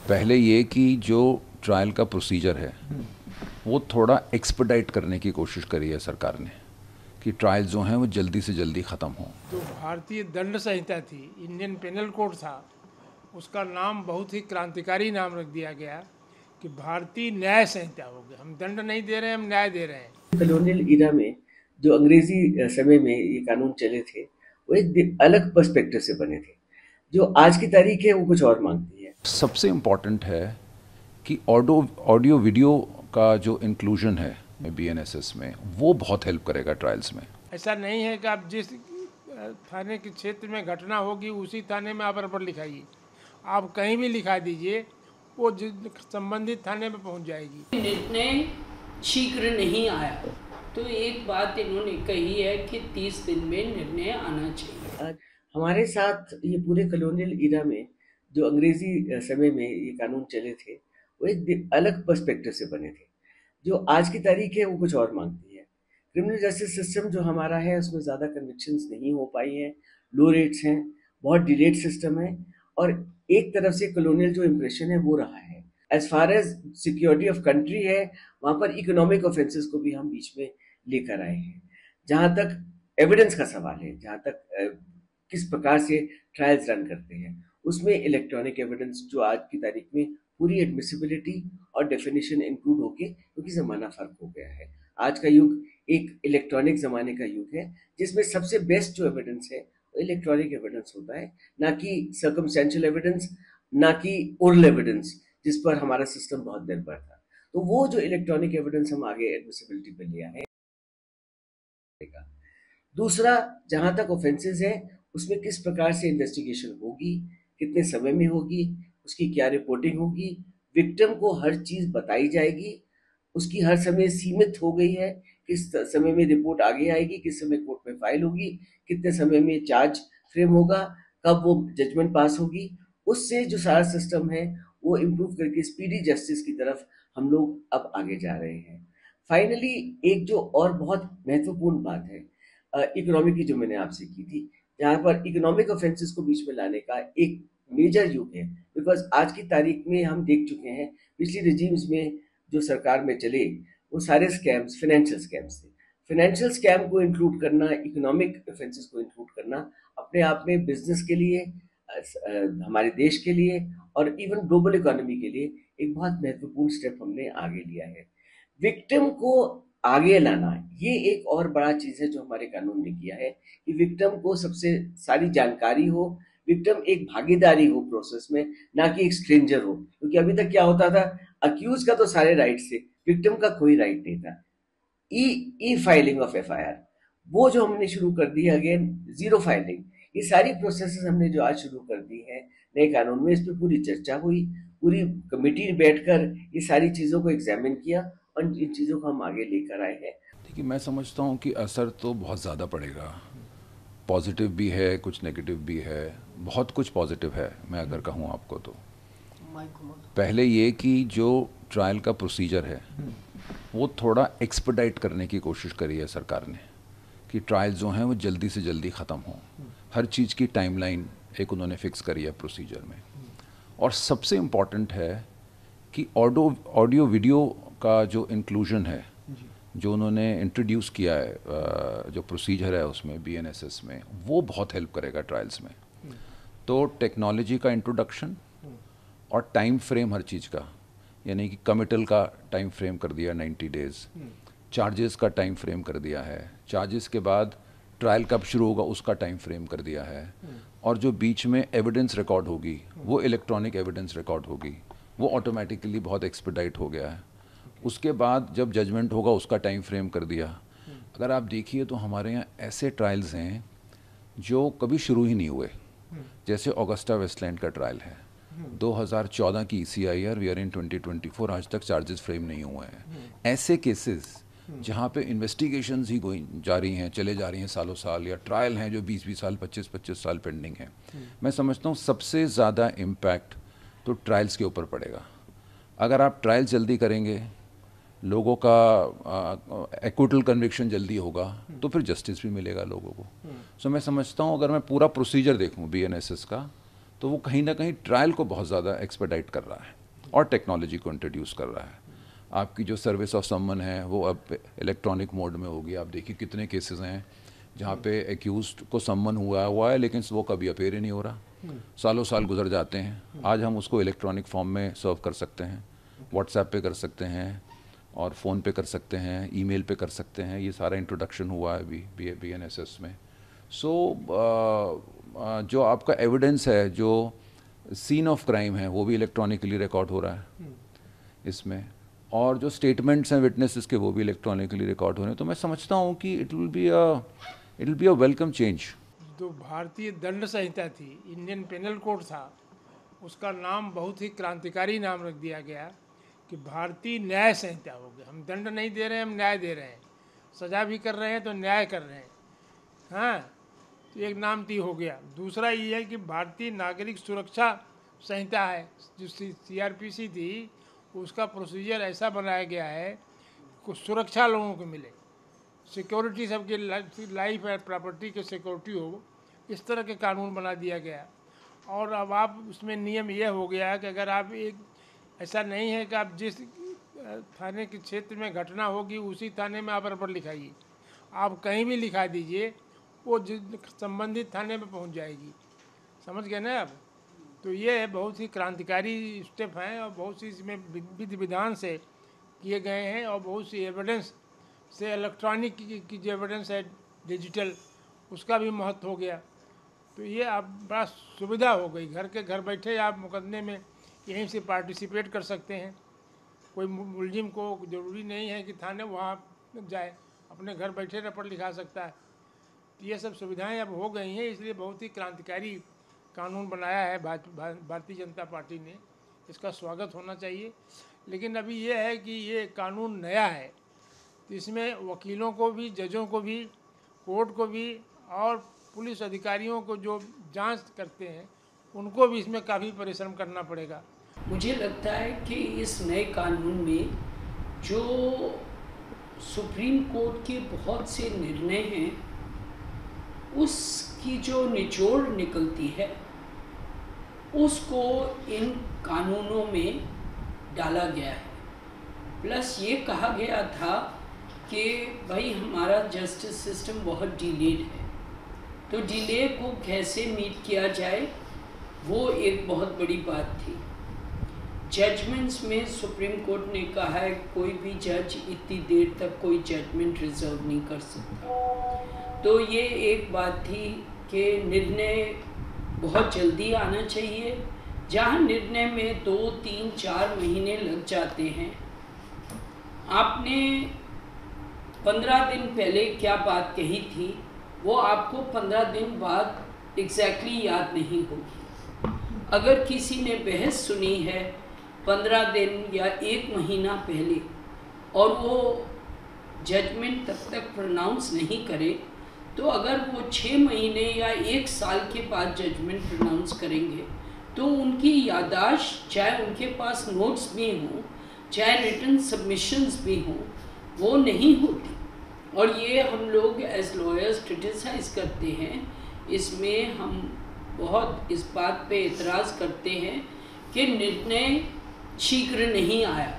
पहले ये कि जो ट्रायल का प्रोसीजर है वो थोड़ा एक्सपेडाइट करने की कोशिश करी है सरकार ने कि ट्रायल जो हैं वो जल्दी से जल्दी ख़त्म हों। जो भारतीय दंड संहिता थी, इंडियन पेनल कोड था, उसका नाम बहुत ही क्रांतिकारी नाम रख दिया गया कि भारतीय न्याय संहिता हो गया। हम दंड नहीं दे रहे हैं, हम न्याय दे रहे हैं। कॉलोनियल इरा में जो अंग्रेजी समय में ये कानून चले थे वो एक अलग पर्सपेक्टिव से बने थे। जो आज की तारीख है वो कुछ और मांगती है। सबसे इम्पॉर्टेंट है कि ऑडियो वीडियो का जो इंक्लूजन है बीएनएसएस में वो बहुत हेल्प करेगा ट्रायल्स में। ऐसा नहीं है कि आप जिस थाने के क्षेत्र में घटना होगी उसी थाने में आप रिपोर्ट लिखाइए, आप कहीं भी लिखा दीजिए, वो संबंधित थाने में पहुंच जाएगी। निर्णय शीघ्र नहीं आया तो एक बात इन्होंने कही है कि 30 दिन में निर्णय आना चाहिए। हमारे साथ ये पूरे कॉलोनियल इरा में जो अंग्रेजी समय में ये कानून चले थे वो एक अलग पर्सपेक्टिव से बने थे। जो आज की तारीख है वो कुछ और मांगती है। क्रिमिनल जस्टिस सिस्टम जो हमारा है उसमें ज़्यादा कन्विक्शंस नहीं हो पाई हैं, लो रेट्स हैं, बहुत डिलेड सिस्टम है और एक तरफ से कॉलोनियल जो इम्प्रेशन है वो रहा है। As far as security of country है वहाँ पर इकोनॉमिक ऑफेंसेस को भी हम बीच में लेकर आए हैं। जहाँ तक एविडेंस का सवाल है, जहाँ तक किस प्रकार से ट्रायल्स रन करते हैं, उसमें इलेक्ट्रॉनिक एविडेंस जो आज की तारीख में पूरी एडमिसिबिलिटी और डेफिनेशन इंक्लूड होके, क्योंकि ज़माना फ़र्क हो गया है। आज का युग एक इलेक्ट्रॉनिक ज़माने का युग है जिसमें सबसे बेस्ट जो एविडेंस है वो इलेक्ट्रॉनिक एविडेंस होता है, ना कि सर्कमस्टेंशियल एविडेंस, ना कि ओरल एविडेंस जिस पर हमारा सिस्टम बहुत निर्भर था। तो वो जो इलेक्ट्रॉनिक एविडेंस हम आगे एडमिसिबिलिटी पे लिया है। दूसरा, जहाँ तक ऑफेंसेस है उसमें किस प्रकार से इन्वेस्टिगेशन होगी, कितने समय में होगी, उसकी क्या रिपोर्टिंग होगी, विक्टिम को हर चीज़ बताई जाएगी, उसकी हर समय सीमित हो गई है, किस समय में रिपोर्ट आगे आएगी, किस समय कोर्ट में फाइल होगी, कितने समय में चार्ज फ्रेम होगा, कब वो जजमेंट पास होगी। उससे जो सारा सिस्टम है वो इम्प्रूव करके स्पीडी जस्टिस की तरफ हम लोग अब आगे जा रहे हैं। फाइनली एक जो और बहुत महत्वपूर्ण बात है इकोनॉमिक की, जो मैंने आपसे की थी, जहाँ पर इकोनॉमिक ऑफेंसेस को बीच में लाने का एक मेजर युग है। बिकॉज आज की तारीख में हम देख चुके हैं पिछली रिजीम्स में जो सरकार में चले वो सारे स्कैम्स फाइनेंशियल स्कैम्स थे। फाइनेंशियल स्कैम को इंक्लूड करना, इकोनॉमिक ऑफेंसेस को इंक्लूड करना अपने आप में बिजनेस के लिए, हमारे देश के लिए और इवन ग्लोबल इकोनॉमी के लिए एक बहुत महत्वपूर्ण स्टेप हमने आगे लिया है। विक्टिम को आगे लाना, ये एक और बड़ा चीज़ है जो हमारे कानून ने किया है कि विक्टिम को सबसे सारी जानकारी हो, विक्टिम एक भागीदारी हो प्रोसेस में, ना कि एक स्ट्रेंजर हो। क्योंकि अभी तक क्या होता था, अक्यूज का तो सारे राइट्स थे, विक्टिम का कोई राइट नहीं था। ई ई फाइलिंग ऑफ एफआईआर वो जो हमने शुरू कर दी, अगेन जीरो फाइलिंग, ये सारी प्रोसेसेस हमने जो आज शुरू कर दी है नए कानून में, इस पर पूरी चर्चा हुई, पूरी कमेटी बैठकर ये सारी चीज़ों को एग्जामिन किया और इन चीज़ों को हम आगे लेकर आए हैं। देखिए, मैं समझता हूँ कि असर तो बहुत ज़्यादा पड़ेगा। पॉजिटिव भी है, कुछ नेगेटिव भी है, बहुत कुछ पॉजिटिव है मैं अगर कहूँ आपको तो। पहले ये कि जो ट्रायल का प्रोसीजर है वो थोड़ा एक्सपेडाइट करने की कोशिश करी है सरकार ने कि ट्रायल जो हैं वो जल्दी से जल्दी ख़त्म हों। हर चीज़ की टाइमलाइन एक उन्होंने फिक्स करी है प्रोसीजर में। और सबसे इम्पॉर्टेंट है कि ऑडियो वीडियो का जो इंक्लूजन है, जो उन्होंने इंट्रोड्यूस किया है, जो प्रोसीजर है उसमें बीएनएसएस में, वो बहुत हेल्प करेगा ट्रायल्स में। तो टेक्नोलॉजी का इंट्रोडक्शन और टाइम फ्रेम हर चीज़ का, यानी कि कमिटल का टाइम फ्रेम कर दिया 90 डेज़, चार्जेस का टाइम फ्रेम कर दिया है, चार्जेस के बाद ट्रायल कब शुरू होगा उसका टाइम फ्रेम कर दिया है, और जो बीच में एविडेंस रिकॉर्ड होगी वो इलेक्ट्रॉनिक एविडेंस रिकॉर्ड होगी, वो ऑटोमेटिकली बहुत एक्सपेडाइट हो गया है। उसके बाद जब जजमेंट होगा उसका टाइम फ्रेम कर दिया। अगर आप देखिए तो हमारे यहाँ ऐसे ट्रायल्स हैं जो कभी शुरू ही नहीं हुए, जैसे ऑगस्टा वेस्टलैंड का ट्रायल है 2014 की ECIR, वी आर इन 2024, आज तक चार्जेस फ्रेम नहीं हुए हैं। ऐसे केसेस जहाँ पे इन्वेस्टिगेशंस ही जा रही हैं, चले जा रही हैं सालों साल, या ट्रायल हैं जो 20-20 साल 25-25 साल पेंडिंग हैं। मैं समझता हूँ सबसे ज़्यादा इम्पैक्ट तो ट्रायल्स के ऊपर पड़ेगा। अगर आप ट्रायल जल्दी करेंगे, लोगों का एक्विटल कन्विक्शन जल्दी होगा, तो फिर जस्टिस भी मिलेगा लोगों को। सो मैं समझता हूँ अगर मैं पूरा प्रोसीजर देखूँ बीएनएसएस का, तो वो कहीं ना कहीं ट्रायल को बहुत ज़्यादा एक्सपेडाइट कर रहा है और टेक्नोलॉजी को इंट्रोड्यूस कर रहा है। आपकी जो सर्विस ऑफ समन है वो अब इलेक्ट्रॉनिक मोड में होगी। आप देखिए कितने केसेस हैं जहाँ पे एक्यूज्ड को सम्मन हुआ है लेकिन वो कभी अपेयर ही नहीं हो रहा, सालों साल गुजर जाते हैं। आज हम उसको इलेक्ट्रॉनिक फॉर्म में सर्व कर सकते हैं, व्हाट्सएप पे कर सकते हैं और फ़ोन पे कर सकते हैं, ईमेल पे कर सकते हैं। ये सारा इंट्रोडक्शन हुआ है अभी BNSS में। जो आपका एविडेंस है, जो सीन ऑफ क्राइम है, वो भी इलेक्ट्रॉनिकली रिकॉर्ड हो रहा है इसमें, और जो स्टेटमेंट्स हैं विटनेसेस के वो भी इलेक्ट्रॉनिकली रिकॉर्ड हो रहे हैं। तो मैं समझता हूँ कि it will be a welcome change. जो भारतीय दंड संहिता थी, इंडियन पेनल कोड था, उसका नाम बहुत ही क्रांतिकारी नाम रख दिया गया कि भारतीय न्याय संहिता हो गया। हम दंड नहीं दे रहे हैं, हम न्याय दे रहे हैं। सजा भी कर रहे हैं तो न्याय कर रहे हैं। हाँ, तो एक नाम ती हो गया। दूसरा ये है कि भारतीय नागरिक सुरक्षा संहिता है, जो CRPC थी, उसका प्रोसीजर ऐसा बनाया गया है कि सुरक्षा लोगों को मिले, सिक्योरिटी सबके लाइफ और प्रॉपर्टी के सिक्योरिटी हो, इस तरह के कानून बना दिया गया। और अब आप उसमें नियम यह हो गया है कि अगर आप ऐसा नहीं है कि आप जिस थाने के क्षेत्र में घटना होगी उसी थाने में आप रिपोर्ट लिखाइए, आप कहीं भी लिखा दीजिए, वो संबंधित थाने में पहुंच जाएगी। समझ गए ना आप? तो ये बहुत ही क्रांतिकारी स्टेप हैं और बहुत सी इसमें विधि विधान से किए गए हैं और बहुत सी एविडेंस से, इलेक्ट्रॉनिक की जो एविडेंस है डिजिटल, उसका भी महत्व हो गया। तो ये आप बड़ा सुविधा हो गई, घर के घर बैठे आप मुकदमे में यहीं से पार्टिसिपेट कर सकते हैं। कोई मुलजिम को ज़रूरी नहीं है कि थाने वहाँ जाए, अपने घर बैठे रिपोर्ट लिखा सकता है। तो ये सब सुविधाएं अब हो गई हैं, इसलिए बहुत ही क्रांतिकारी कानून बनाया है भारतीय जनता पार्टी ने। इसका स्वागत होना चाहिए। लेकिन अभी ये है कि ये कानून नया है, तो इसमें वकीलों को भी, जजों को भी, कोर्ट को भी और पुलिस अधिकारियों को जो जांच करते हैं उनको भी इसमें काफ़ी परिश्रम करना पड़ेगा। मुझे लगता है कि इस नए कानून में जो सुप्रीम कोर्ट के बहुत से निर्णय हैं उसकी जो निचोड़ निकलती है उसको इन कानूनों में डाला गया है। प्लस ये कहा गया था कि भाई हमारा जस्टिस सिस्टम बहुत डिलेड है, तो डिले को कैसे मीट किया जाए वो एक बहुत बड़ी बात थी। जजमेंट्स में सुप्रीम कोर्ट ने कहा है कोई भी जज इतनी देर तक कोई जजमेंट रिजर्व नहीं कर सकता। तो ये एक बात थी कि निर्णय बहुत जल्दी आना चाहिए। जहाँ निर्णय में 2, 3, 4 महीने लग जाते हैं, आपने 15 दिन पहले क्या बात कही थी वो आपको 15 दिन बाद एग्जैक्टली याद नहीं होगी। अगर किसी ने बहस सुनी है 15 दिन या 1 महीना पहले और वो जजमेंट तब तक प्रोनाउंस नहीं करे, तो अगर वो 6 महीने या 1 साल के बाद जजमेंट प्रोनाउंस करेंगे तो उनकी याददाश्त, चाहे उनके पास नोट्स भी हों, चाहे रिटन सबमिशंस भी हों, वो नहीं होती। और ये हम लोग एज लॉयर्स क्रिटिसाइज करते हैं। इसमें हम बहुत इस बात पे एतराज़ करते हैं कि निर्णय शीघ्र नहीं आया।